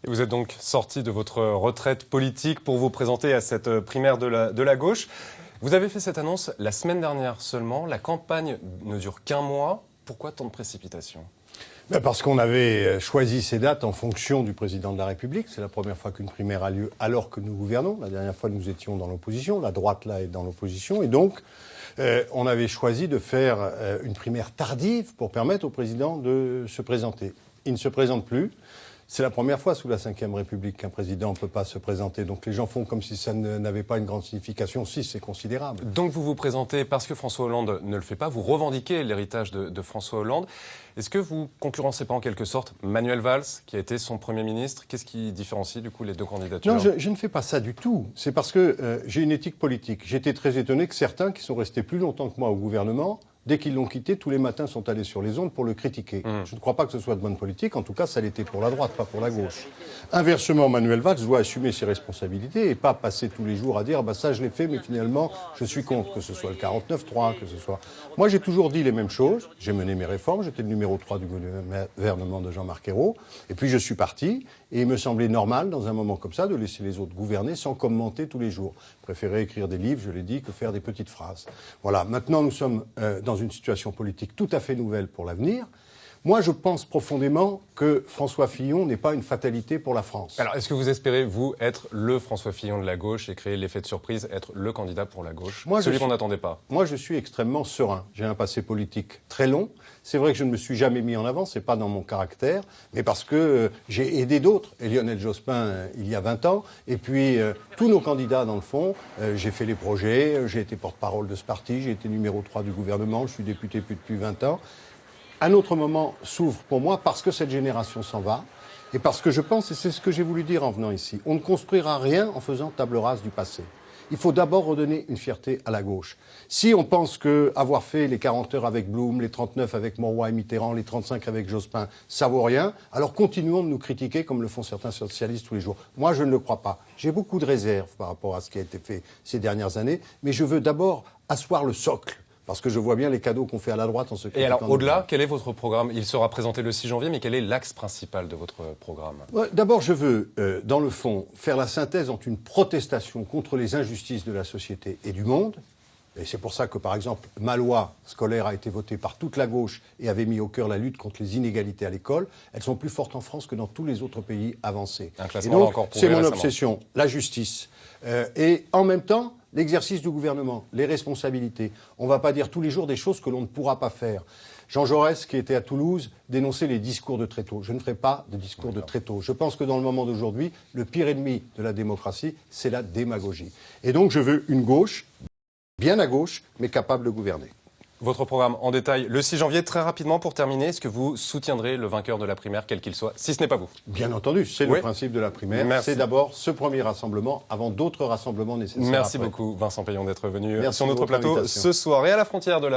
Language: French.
Vous êtes donc sorti de votre retraite politique pour vous présenter à cette primaire de la gauche. Vous avez fait cette annonce la semaine dernière seulement. La campagne ne dure qu'un mois. Pourquoi tant de précipitation ? Parce qu'on avait choisi ces dates en fonction du président de la République. C'est la première fois qu'une primaire a lieu alors que nous gouvernons. La dernière fois, nous étions dans l'opposition. La droite, là, est dans l'opposition. Et donc, on avait choisi de faire une primaire tardive pour permettre au président de se présenter. Il ne se présente plus. C'est la première fois sous la Ve République qu'un président ne peut pas se présenter. Donc les gens font comme si ça n'avait pas une grande signification. Si, c'est considérable. Donc vous vous présentez parce que François Hollande ne le fait pas. Vous revendiquez l'héritage de François Hollande. Est-ce que vous concurrencez pas en quelque sorte Manuel Valls, qui a été son Premier ministre ? Qu'est-ce qui différencie du coup les deux candidatures ? Non, je ne fais pas ça du tout. C'est parce que j'ai une éthique politique. J'étais très étonné que certains qui sont restés plus longtemps que moi au gouvernement, dès qu'ils l'ont quitté, tous les matins sont allés sur les ondes pour le critiquer. Je ne crois pas que ce soit de bonne politique. En tout cas, ça l'était pour la droite, pas pour la gauche. Inversement, Manuel Valls doit assumer ses responsabilités et pas passer tous les jours à dire « ça, je l'ai fait, mais finalement, je suis contre », que ce soit le 49-3, que ce soit... Moi, j'ai toujours dit les mêmes choses. J'ai mené mes réformes. J'étais le numéro 3 du gouvernement de Jean-Marc Ayrault. Et puis, je suis parti. Et il me semblait normal, dans un moment comme ça, de laisser les autres gouverner sans commenter tous les jours. Je préférais écrire des livres, je l'ai dit, que faire des petites phrases. Voilà. Maintenant, nous sommes dans une situation politique tout à fait nouvelle pour l'avenir. Moi, je pense profondément que François Fillon n'est pas une fatalité pour la France. Alors, est-ce que vous espérez, vous, être le François Fillon de la gauche et créer l'effet de surprise, être le candidat pour la gauche, celui qu'on n'attendait pas ? Moi, je suis extrêmement serein. J'ai un passé politique très long. C'est vrai que je ne me suis jamais mis en avant, c'est pas dans mon caractère, mais parce que j'ai aidé d'autres. Et Lionel Jospin, il y a 20 ans. Et puis, tous nos candidats, dans le fond, j'ai fait les projets, j'ai été porte-parole de ce parti, j'ai été numéro 3 du gouvernement, je suis député depuis 20 ans. Un autre moment s'ouvre pour moi parce que cette génération s'en va et parce que je pense, et c'est ce que j'ai voulu dire en venant ici, on ne construira rien en faisant table rase du passé. Il faut d'abord redonner une fierté à la gauche. Si on pense qu'avoir fait les 40 heures avec Blum, les 39 avec Mauroy et Mitterrand, les 35 avec Jospin, ça vaut rien, alors continuons de nous critiquer comme le font certains socialistes tous les jours. Moi, je ne le crois pas. J'ai beaucoup de réserves par rapport à ce qui a été fait ces dernières années, mais je veux d'abord asseoir le socle. Parce que je vois bien les cadeaux qu'on fait à la droite en se critiquant. Et alors, au-delà, quel est votre programme ? Il sera présenté le 6 janvier, mais quel est l'axe principal de votre programme ? D'abord, je veux, dans le fond, faire la synthèse entre une protestation contre les injustices de la société et du monde. Et c'est pour ça que, par exemple, ma loi scolaire a été votée par toute la gauche et avait mis au cœur la lutte contre les inégalités à l'école. Elles sont plus fortes en France que dans tous les autres pays avancés. Un classement encore prouvé c'est mon récemment. obsession, la justice. Et en même temps, l'exercice du gouvernement, les responsabilités. On ne va pas dire tous les jours des choses que l'on ne pourra pas faire. Jean Jaurès, qui était à Toulouse, dénonçait les discours de Tréteau. Je ne ferai pas de discours de Tréteau. Je pense que dans le moment d'aujourd'hui, le pire ennemi de la démocratie, c'est la démagogie. Et donc je veux une gauche, bien à gauche, mais capable de gouverner. Votre programme en détail le 6 janvier. Très rapidement, pour terminer, est-ce que vous soutiendrez le vainqueur de la primaire, quel qu'il soit, si ce n'est pas vous ? Bien entendu, c'est le principe de la primaire. C'est d'abord ce premier rassemblement avant d'autres rassemblements nécessaires. Merci après. beaucoup, Vincent Peillon, d'être venu Merci sur notre de votre plateau invitation. ce soir. Et à la frontière de la